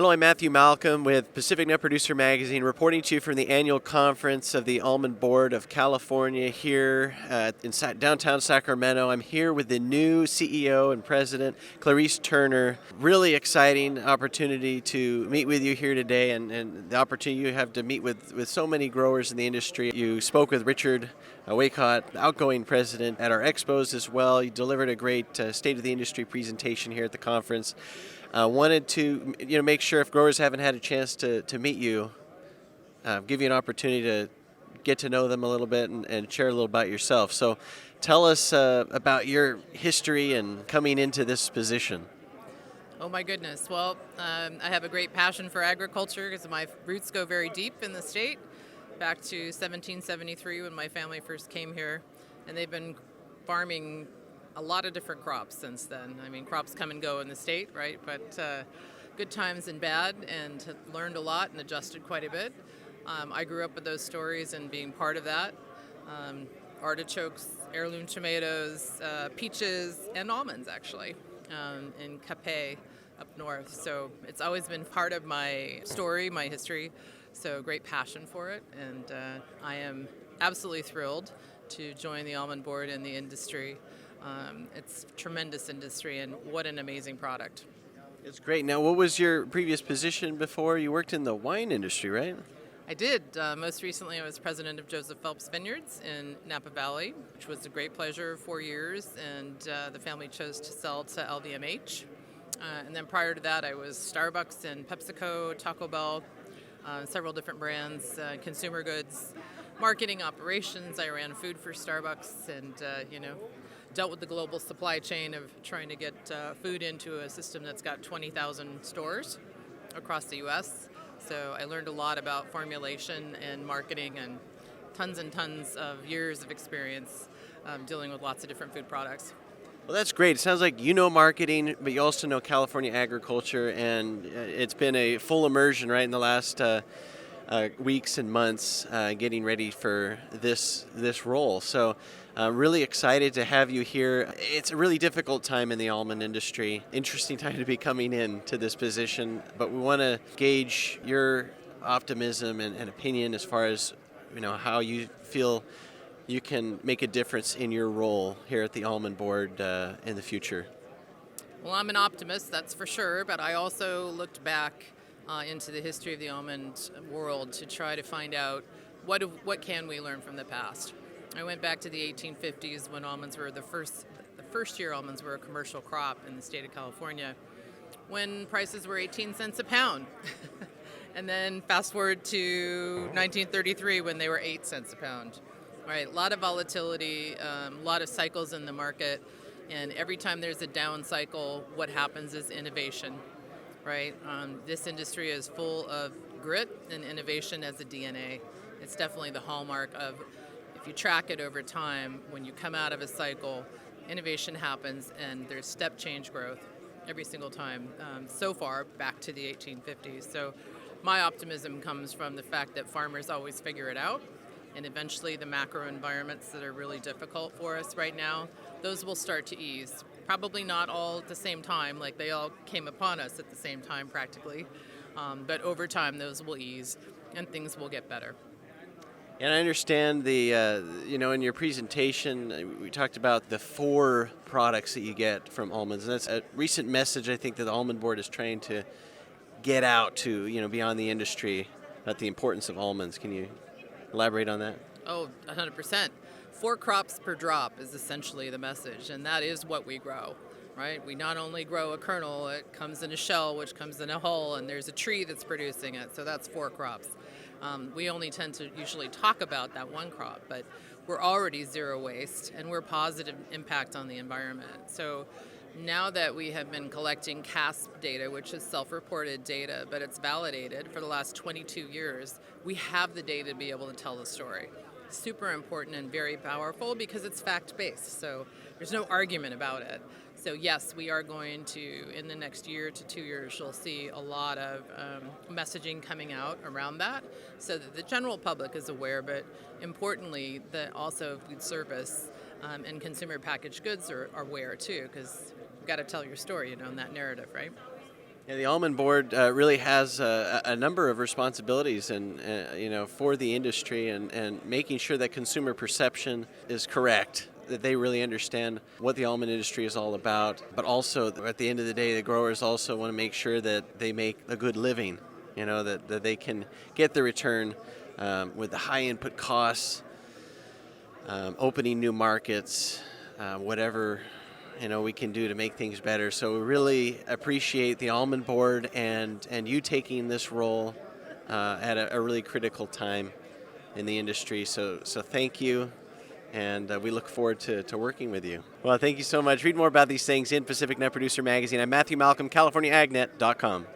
Hello, I'm Matthew Malcolm with Pacific Nut Producer Magazine, reporting to you from the annual conference of the Almond Board of California here in downtown Sacramento. I'm here with the new CEO and president, Clarice Turner. Really exciting opportunity to meet with you here today, and the opportunity you have to meet with so many growers in the industry. You spoke with Richard Waycott, the outgoing president, at our expos as well. You delivered a great State of the Industry presentation here at the conference. Wanted to make sure if growers haven't had a chance to meet you, give you an opportunity to get to know them a little bit and share a little about yourself. So tell us about your history and coming into this position. Oh my goodness. Well, I have a great passion for agriculture because my roots go very deep in the state, back to 1773 when my family first came here, and they've been farming a lot of different crops since then. I mean, crops come and go in the state, right? But good times and bad, and have learned a lot and adjusted quite a bit. I grew up with those stories and being part of that. Artichokes, heirloom tomatoes, peaches, and almonds, actually, in Capay up north. So it's always been part of my story, my history. So great passion for it, and I am absolutely thrilled to join the Almond Board and the industry. It's a tremendous industry, and what an amazing product. It's great. Now, what was your previous position before? You worked in the wine industry, right? I did. Most recently, I was president of Joseph Phelps Vineyards in Napa Valley, which was a great pleasure, 4 years, and the family chose to sell to LVMH. And then prior to that, I was Starbucks and PepsiCo, Taco Bell, several different brands, consumer goods, marketing operations. I ran food for Starbucks and, dealt with the global supply chain of trying to get food into a system that's got 20,000 stores across the U.S. So I learned a lot about formulation and marketing and tons of years of experience dealing with lots of different food products. Well, that's great. It sounds like you know marketing, but you also know California agriculture, and it's been a full immersion, right, in the last weeks and months getting ready for this role. So really excited to have you here. It's a really difficult time in the almond industry. Interesting time to be coming into this position, but we want to gauge your optimism and opinion as far as how you feel you can make a difference in your role here at the Almond Board in the future. Well, I'm an optimist, that's for sure, but I also looked back into the history of the almond world to try to find out what can we learn from the past. I went back to the 1850s when almonds were the first year almonds were a commercial crop in the state of California, when prices were 18 cents a pound. And then fast forward to 1933 when they were 8 cents a pound. All right, a lot of volatility, a lot of cycles in the market, and every time there's a down cycle, what happens is innovation. Right? This industry is full of grit and innovation as a DNA. It's definitely the hallmark of, if you track it over time, when you come out of a cycle, innovation happens and there's step change growth every single time, so far back to the 1850s. So my optimism comes from the fact that farmers always figure it out, and eventually the macro environments that are really difficult for us right now, those will start to ease. Probably not all at the same time, like they all came upon us at the same time practically, but over time those will ease and things will get better. And I understand in your presentation, we talked about the 4 products that you get from almonds. And that's a recent message I think that the Almond Board is trying to get out to, beyond the industry about the importance of almonds. Can you elaborate on that? Oh, 100%. 4 crops per drop is essentially the message, and that is what we grow, right? We not only grow a kernel, it comes in a shell, which comes in a hull, and there's a tree that's producing it, so that's 4 crops. We only tend to usually talk about that one crop, but we're already zero waste, and we're positive impact on the environment. So now that we have been collecting CASP data, which is self-reported data, but it's validated for the last 22 years, we have the data to be able to tell the story. Super important and very powerful because it's fact-based, so there's no argument about it. So yes, we are going to, in the next year to 2 years, you'll see a lot of messaging coming out around that so that the general public is aware, but importantly, that also food service and consumer packaged goods are aware too, because you've got to tell your story, in that narrative, right? Yeah, the Almond Board really has a number of responsibilities, and for the industry, and making sure that consumer perception is correct, that they really understand what the almond industry is all about. But also, at the end of the day, the growers also want to make sure that they make a good living. That they can get the return with the high input costs, opening new markets, whatever we can do to make things better. So we really appreciate the Almond Board and you taking this role at a really critical time in the industry. So thank you, and we look forward to working with you. Well, thank you so much. Read more about these things in Pacific Nut Producer Magazine. I'm Matthew Malcolm, CaliforniaAgNet.com.